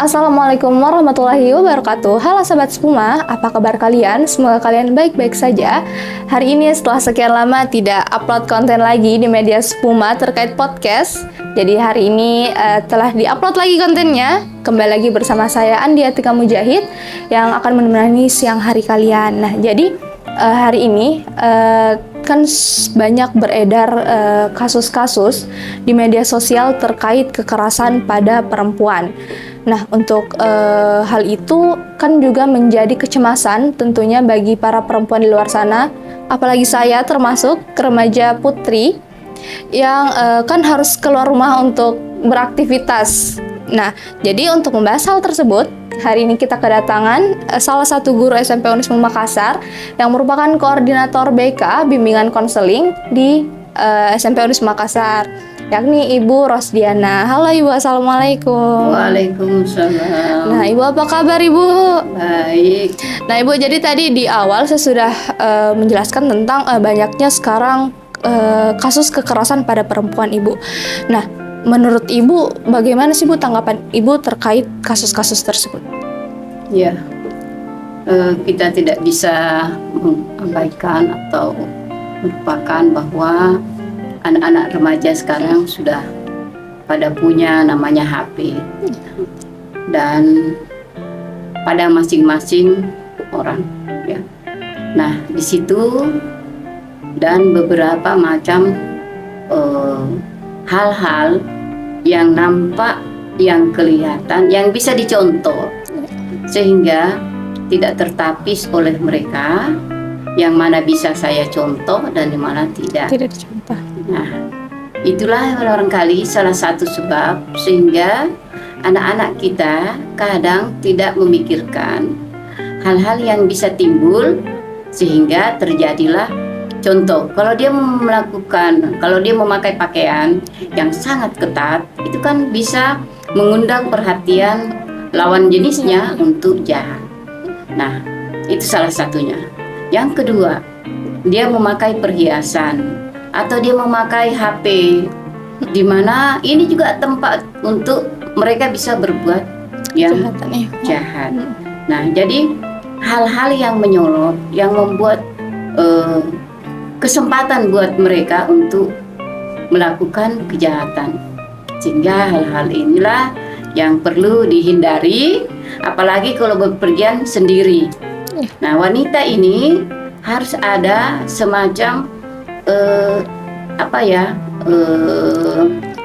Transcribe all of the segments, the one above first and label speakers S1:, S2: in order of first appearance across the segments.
S1: Assalamualaikum warahmatullahi wabarakatuh. Halo Sobat Spuma, apa kabar kalian? Semoga kalian baik-baik saja. Hari ini setelah sekian lama tidak upload konten lagi di media Spuma terkait podcast, jadi hari ini telah diupload lagi kontennya. Kembali lagi bersama saya Andi Atika Mujahid yang akan menemani siang hari kalian. Nah, jadi hari ini kan banyak beredar kasus-kasus di media sosial terkait kekerasan pada perempuan. Nah, untuk hal itu kan juga menjadi kecemasan tentunya bagi para perempuan di luar sana, apalagi saya termasuk remaja putri yang kan harus keluar rumah untuk beraktivitas. Nah, jadi untuk membahas hal tersebut, hari ini kita kedatangan salah satu guru SMP Unisma Makassar yang merupakan koordinator BK Bimbingan Konseling di SMP Unisma Makassar, yakni Ibu Rosdiana. Halo Ibu, Assalamualaikum.
S2: Waalaikumsalam.
S1: Nah Ibu, apa kabar Ibu?
S2: Baik.
S1: Nah Ibu, jadi tadi di awal saya sudah menjelaskan tentang banyaknya sekarang kasus kekerasan pada perempuan Ibu. Nah, menurut Ibu bagaimana sih Bu tanggapan Ibu terkait kasus-kasus tersebut?
S2: Ya, kita tidak bisa mengabaikan atau melupakan bahwa anak-anak remaja sekarang sudah pada punya namanya HP dan pada masing-masing orang, ya. Nah, di situ dan beberapa macam hal-hal yang nampak, yang kelihatan, yang bisa dicontoh sehingga tidak tertapis oleh mereka, yang mana bisa saya contoh dan yang mana tidak.
S1: Tidak dicontoh.
S2: Nah, itulah barangkali salah satu sebab sehingga anak-anak kita kadang tidak memikirkan hal-hal yang bisa timbul sehingga terjadilah contoh. Kalau dia memakai pakaian yang sangat ketat, itu kan bisa mengundang perhatian lawan jenisnya untuk jahat. Nah, itu salah satunya. Yang kedua, dia memakai perhiasan atau dia memakai HP, di mana ini juga tempat untuk mereka bisa berbuat yang jahat. Nah, jadi hal-hal yang menyolok, yang membuat kesempatan buat mereka untuk melakukan kejahatan, sehingga hal-hal inilah yang perlu dihindari, apalagi kalau bepergian sendiri. Nah, wanita ini harus ada semacam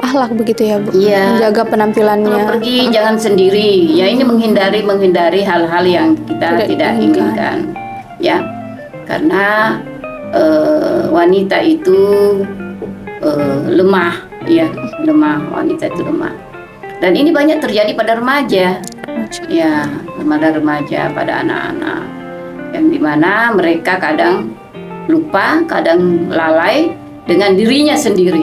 S1: akhlak begitu ya Bu,
S2: ya,
S1: menjaga penampilannya.
S2: Kalau pergi jangan sendiri, ya ini menghindari hal-hal yang kita tidak inginkan, ya, karena wanita itu lemah, ya, wanita itu lemah, dan ini banyak terjadi pada remaja, ya, pada remaja, pada anak-anak, yang dimana mereka kadang lupa, kadang lalai dengan dirinya sendiri,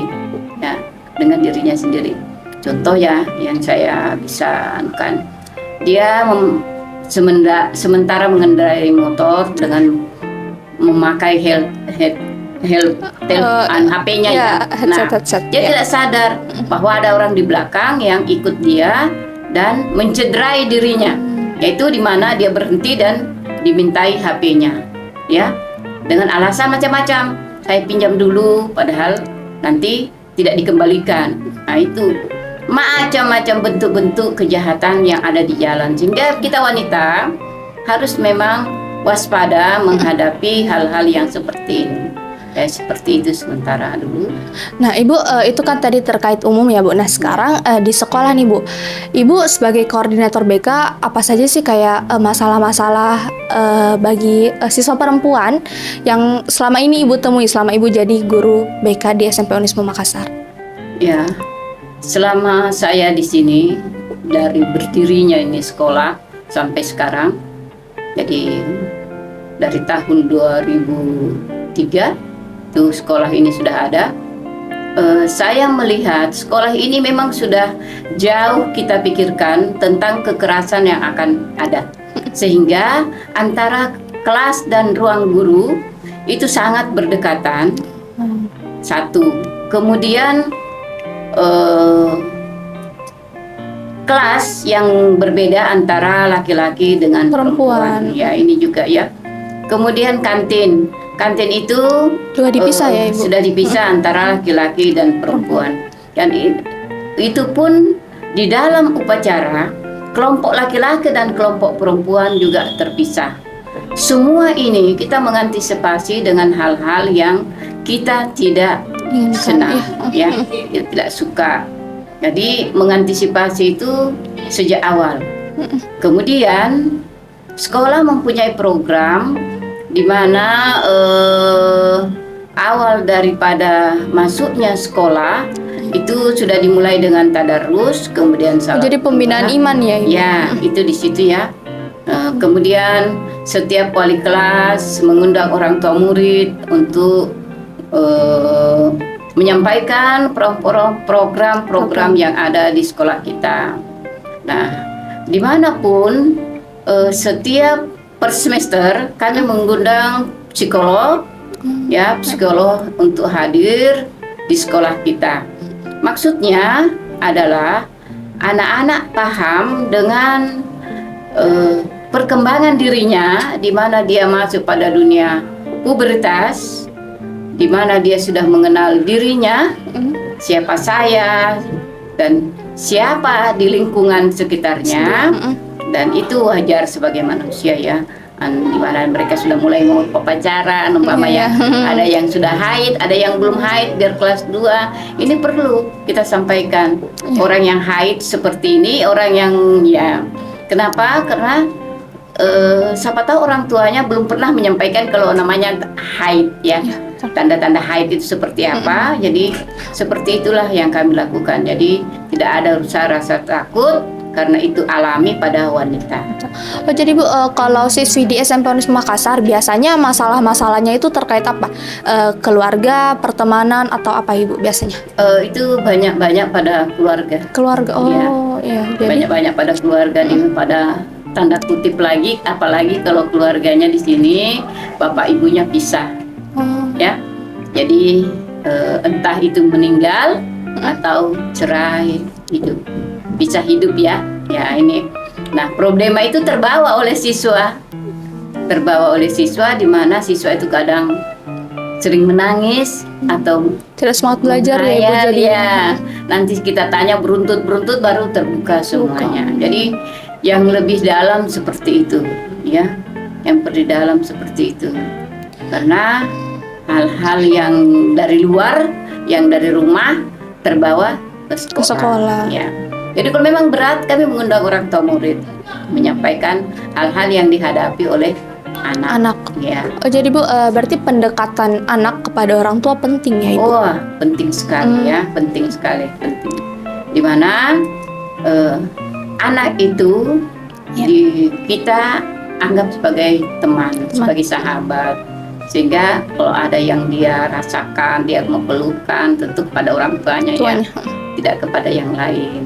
S2: ya, dengan dirinya sendiri. Contoh ya, yang saya bisa anukan, dia sementara mengendarai motor dengan memakai HP-nya, ya. Nah, dia tidak sadar bahwa ada orang di belakang yang ikut dia dan mencederai dirinya, yaitu di mana dia berhenti dan dimintai HP-nya, ya, dengan alasan macam-macam. Saya pinjam dulu, padahal nanti tidak dikembalikan. Nah, itu macam-macam bentuk-bentuk kejahatan yang ada di jalan, sehingga kita wanita harus memang waspada menghadapi hal-hal yang seperti ini. Ya, seperti itu sementara dulu.
S1: Nah Ibu, itu kan tadi terkait umum ya Bu. Nah sekarang di sekolah nih Bu, Ibu sebagai koordinator BK, apa saja sih kayak masalah-masalah bagi siswa perempuan yang selama ini Ibu temui selama Ibu jadi guru BK di SMP Unisma Makassar?
S2: Ya, selama saya di sini dari berdirinya ini sekolah sampai sekarang, jadi dari tahun 2003 itu sekolah ini sudah ada. Saya melihat sekolah ini memang sudah jauh kita pikirkan tentang kekerasan yang akan ada, sehingga antara kelas dan ruang guru itu sangat berdekatan. Satu, kemudian kelas yang berbeda antara laki-laki dengan perempuan. Ya, ini juga ya. Kemudian kantin. Kantin itu
S1: Juga dipisah ya, Ibu?
S2: Sudah dipisah antara laki-laki dan perempuan. Dan itu pun di dalam upacara, kelompok laki-laki dan kelompok perempuan juga terpisah. Semua ini kita mengantisipasi dengan hal-hal yang kita tidak senang, ya, kita tidak suka. Jadi mengantisipasi itu sejak awal. Kemudian sekolah mempunyai program di mana awal daripada masuknya sekolah itu sudah dimulai dengan tadarus, kemudian salat.
S1: Jadi pembinaan iman ya, Ibu?
S2: Ya, itu di situ ya. Kemudian setiap wali kelas mengundang orang tua murid untuk menyampaikan program-program yang ada di sekolah kita. Nah, dimanapun setiap per semester kami mengundang psikolog, ya, psikolog untuk hadir di sekolah kita. Maksudnya adalah anak-anak paham dengan perkembangan dirinya, di mana dia masuk pada dunia pubertas, di mana dia sudah mengenal dirinya, siapa saya dan siapa di lingkungan sekitarnya, dan itu wajar sebagai manusia ya. Di mana mereka sudah mulai mau pacaran, umpamanya ada yang sudah haid, ada yang belum haid, biar kelas 2 ini perlu kita sampaikan. Orang yang haid seperti ini, orang yang ya, kenapa? Karena siapa tahu orang tuanya belum pernah menyampaikan kalau namanya haid ya. Tanda-tanda haid itu seperti apa. Jadi seperti itulah yang kami lakukan. Jadi tidak ada rasa takut karena itu alami pada wanita.
S1: Oh, jadi Bu, kalau siswi di SMP Unisma Makassar biasanya masalah-masalahnya itu terkait apa? Keluarga, pertemanan, atau apa Ibu biasanya?
S2: Itu banyak-banyak pada keluarga.
S1: Keluarga, oh iya. Jadi
S2: Banyak-banyak pada keluarga, pada tanda kutip lagi, apalagi kalau keluarganya di sini bapak ibunya pisah, ya. Jadi entah itu meninggal atau cerai, hidup, pisah hidup ya. Ya ini. Nah, problema itu terbawa oleh siswa, di mana siswa itu kadang sering menangis atau
S1: tidak semangat belajar ya Ibu, jadi
S2: ya. Nanti kita tanya beruntut baru terbuka semuanya. Jadi yang lebih dalam seperti itu, ya, yang lebih dalam seperti itu, karena hal-hal yang dari luar, yang dari rumah terbawa ke sekolah. Ya. Jadi kalau memang berat, kami mengundang orang tua murid menyampaikan hal-hal yang dihadapi oleh anak. Ya.
S1: Oh, jadi Bu, berarti pendekatan anak kepada orang tua penting ya Ibu?
S2: Oh, penting sekali ya, penting sekali, penting. Dimana anak itu kita anggap sebagai teman, sebagai sahabat, sehingga kalau ada yang dia rasakan, dia mau keluhkan, tentu pada orang tuanya. Ya, tidak kepada yang lain.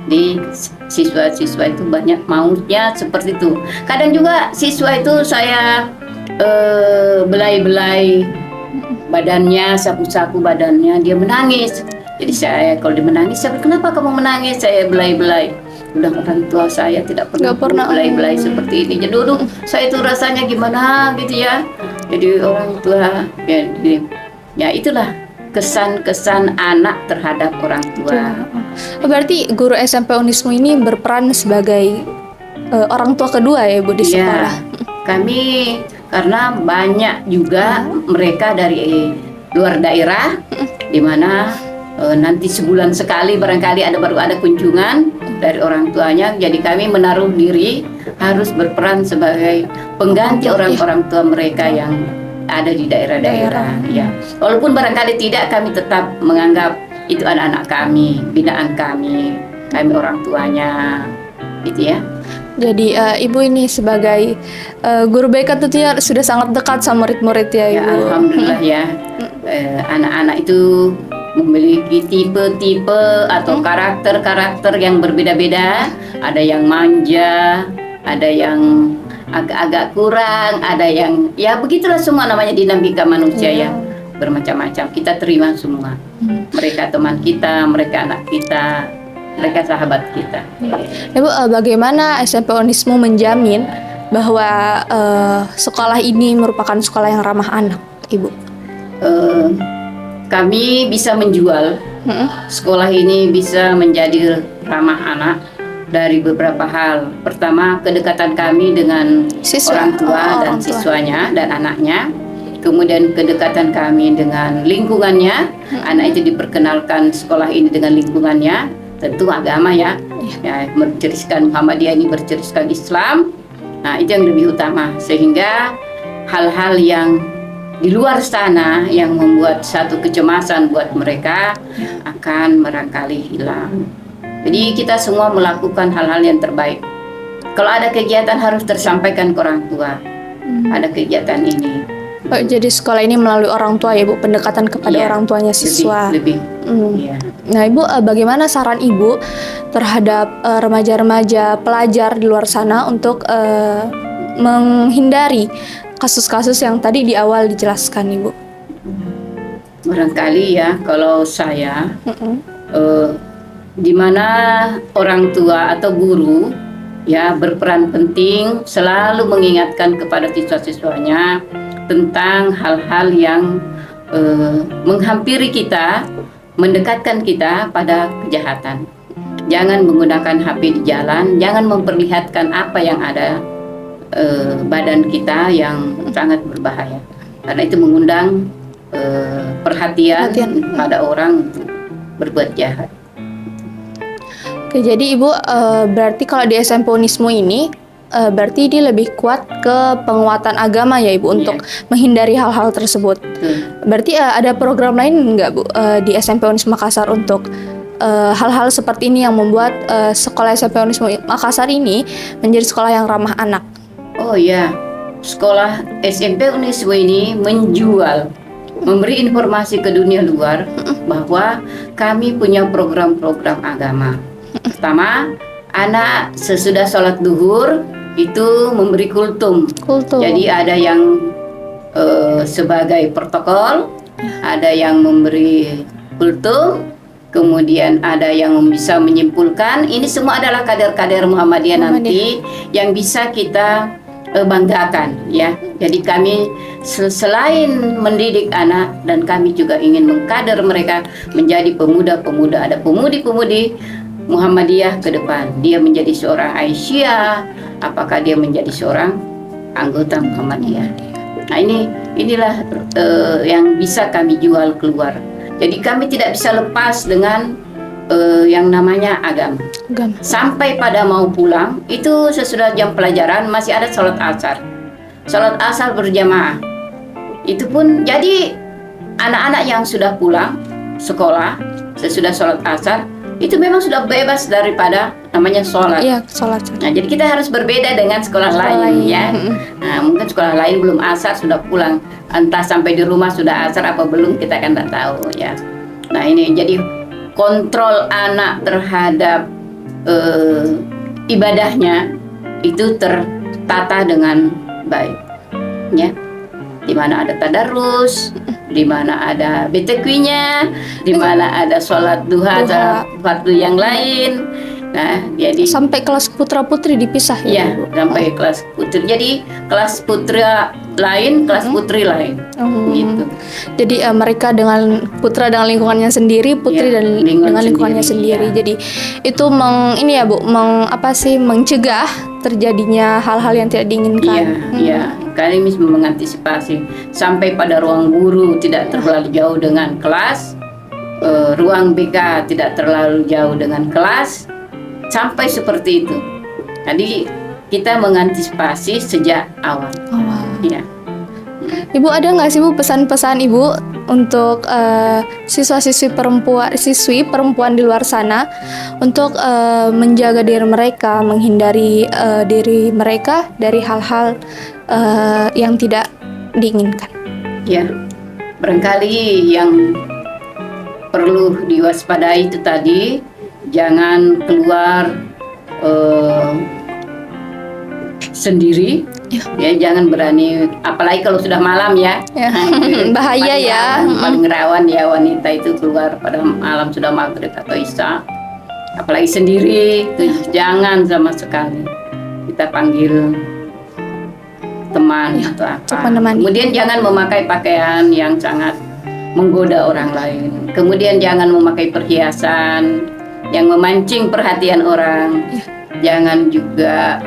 S2: Di siswa-siswa itu banyak maunya seperti itu. Kadang juga siswa itu saya belai-belai badannya, sapu-sapu badannya, dia menangis. Jadi saya kalau dia menangis, saya kenapa kamu menangis? Saya belai-belai. Udah orang tua saya tidak pernah belai-belai seperti ini. Jadi dulu saya itu rasanya gimana gitu ya. Jadi orang tua ya itulah kesan-kesan anak terhadap orang tua.
S1: Berarti guru SMP Unisma ini berperan sebagai orang tua kedua ya Bu di sekolah.
S2: Kami karena banyak juga mereka dari luar daerah, di mana nanti sebulan sekali barangkali baru ada kunjungan dari orang tuanya. Jadi kami menaruh diri harus berperan sebagai pengganti orang-orang tua mereka yang ada di daerah-daerah. Ya. Walaupun barangkali tidak, kami tetap menganggap itu anak-anak kami, binaan kami orang tuanya, gitu ya.
S1: Jadi Ibu ini sebagai guru BK tentunya sudah sangat dekat sama murid-murid ya Ibu.
S2: Ya, alhamdulillah ya. Anak-anak itu memiliki tipe-tipe atau karakter-karakter yang berbeda-beda. Ada yang manja, ada yang agak-agak kurang, ada yang ya begitulah, semua namanya dinamika manusia ya, bermacam-macam. Kita terima semua. Mereka teman kita, mereka anak kita. mereka sahabat kita.
S1: Ibu, bagaimana SMP Unismu menjamin bahwa sekolah ini merupakan sekolah yang ramah anak, Ibu?
S2: Kami bisa menjual sekolah ini bisa menjadi ramah anak dari beberapa hal. Pertama, kedekatan kami dengan orang tua dan siswanya dan anaknya. Kemudian kedekatan kami dengan lingkungannya. Anak itu diperkenalkan sekolah ini dengan lingkungannya. Tentu agama ya. Ya, berceriskan Muhammadiyah ini berceriskan Islam. Nah, itu yang lebih utama. Sehingga hal-hal yang di luar sana yang membuat satu kecemasan buat mereka akan barangkali hilang. Jadi kita semua melakukan hal-hal yang terbaik. Kalau ada kegiatan harus tersampaikan ke orang tua. Ada kegiatan ini.
S1: Jadi sekolah ini melalui orang tua ya, Bu, pendekatan kepada orang tuanya siswa.
S2: Lebih. Ya.
S1: Nah, Ibu, bagaimana saran Ibu terhadap remaja-remaja pelajar di luar sana untuk menghindari kasus-kasus yang tadi di awal dijelaskan, Ibu?
S2: Barangkali ya, kalau saya di mana orang tua atau guru ya berperan penting selalu mengingatkan kepada siswa-siswanya tentang hal-hal yang menghampiri kita, mendekatkan kita pada kejahatan. Jangan menggunakan HP di jalan, jangan memperlihatkan apa yang ada badan kita yang sangat berbahaya, karena itu mengundang perhatian pada orang untuk berbuat jahat.
S1: Oke, jadi Ibu berarti kalau di SMP Unismu ini berarti dia lebih kuat ke penguatan agama ya, Ibu, untuk menghindari hal-hal tersebut. Berarti ada program lain nggak, Bu, di SMP Unismu Makassar untuk hal-hal seperti ini yang membuat sekolah SMP Unismu Makassar ini menjadi sekolah yang ramah anak?
S2: Oh ya, sekolah SMP Unismu ini menjual, memberi informasi ke dunia luar bahwa kami punya program-program agama. Pertama, anak sesudah sholat duhur itu memberi kultum. Jadi ada yang sebagai protokol, ada yang memberi kultum, kemudian ada yang bisa menyimpulkan. Ini semua adalah kader-kader Muhammadiyah nanti yang bisa kita banggakan ya. Jadi kami selain mendidik anak, dan kami juga ingin mengkader mereka menjadi pemuda-pemuda. Ada pemudi-pemudi Muhammadiyah ke depan. Dia menjadi seorang Aisyah, apakah dia menjadi seorang anggota Muhammadiyah. Nah, inilah yang bisa kami jual keluar. Jadi kami tidak bisa lepas dengan yang namanya agama. Sampai pada mau pulang, itu sesudah jam pelajaran masih ada sholat asar. Sholat asar berjamaah. Itu pun jadi anak-anak yang sudah pulang sekolah sesudah sholat asar itu memang sudah bebas daripada namanya sholat.
S1: Iya, sholat.
S2: Nah, jadi kita harus berbeda dengan sekolah lain ya. Nah, mungkin sekolah lain belum asar sudah pulang, entah sampai di rumah sudah asar apa belum, kita kan tidak tahu ya. Nah, ini jadi kontrol anak terhadap ibadahnya itu tertata dengan baik ya. Di mana ada tadarus, di mana ada BTQ-nya, di mana ada sholat duha atau waktu yang lain. Nah, jadi
S1: sampai kelas putra putri dipisah ya,
S2: Bu? Sampai kelas putri. Jadi kelas putra lain, kelas putri lain. Gitu.
S1: Jadi mereka dengan putra dengan lingkungannya sendiri, putri dan dengan lingkungannya sendiri. Jadi itu ini ya, Bu, mencegah terjadinya hal-hal yang tidak diinginkan.
S2: Iya. Kami mengantisipasi sampai pada ruang guru tidak terlalu jauh dengan kelas, ruang BK tidak terlalu jauh dengan kelas, sampai seperti itu. Jadi kita mengantisipasi sejak awal. Ya.
S1: Ibu, ada nggak sih, Bu, pesan-pesan Ibu untuk siswi perempuan di luar sana untuk menjaga diri mereka, menghindari diri mereka dari hal-hal yang tidak diinginkan?
S2: Ya, barangkali yang perlu diwaspadai itu tadi, jangan keluar sendiri. Ya, jangan berani, apalagi kalau sudah malam ya.
S1: Bahaya ya.
S2: Paling rawan ya wanita itu keluar pada malam sudah maghrib atau isya. apalagi sendiri, jangan sama sekali. Kita panggil teman atau apa.
S1: untuk menemani.
S2: Kemudian jangan memakai pakaian yang sangat menggoda orang lain. Kemudian jangan memakai perhiasan yang memancing perhatian orang. Jangan juga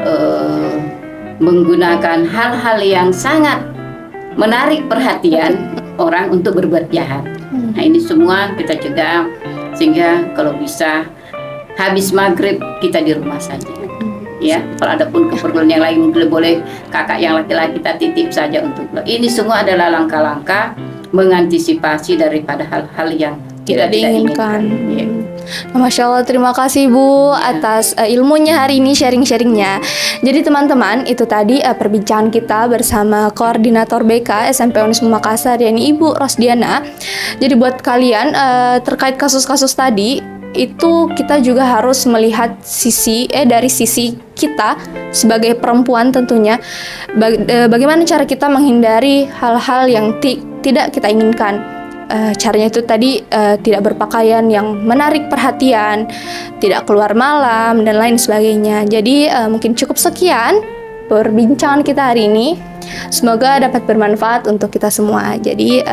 S2: menggunakan hal-hal yang sangat menarik perhatian orang untuk berbuat jahat. Nah, ini semua kita cegah sehingga kalau bisa habis maghrib kita di rumah saja. Ya, kalau ada pun keperluan yang lain mungkin boleh kakak yang laki-laki kita titip saja untuk. Ini semua adalah langkah-langkah mengantisipasi daripada hal-hal yang
S1: Tidak diinginkan.
S2: Ya.
S1: Masya Allah, terima kasih Bu atas ilmunya hari ini, sharing-sharingnya. Jadi teman-teman, itu tadi perbincangan kita bersama Koordinator BK SMP Unisma Makassar, yakni Ibu Rosdiana. Jadi buat kalian terkait kasus-kasus tadi, itu kita juga harus melihat dari sisi kita sebagai perempuan tentunya, bagaimana cara kita menghindari hal-hal yang tidak kita inginkan. Caranya itu tadi tidak berpakaian yang menarik perhatian, tidak keluar malam dan lain sebagainya. Jadi mungkin cukup sekian perbincangan kita hari ini. Semoga dapat bermanfaat untuk kita semua. Jadi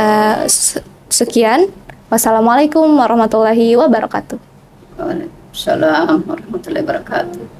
S1: sekian. Wassalamualaikum warahmatullahi wabarakatuh.
S2: Waalaikumsalam warahmatullahi wabarakatuh.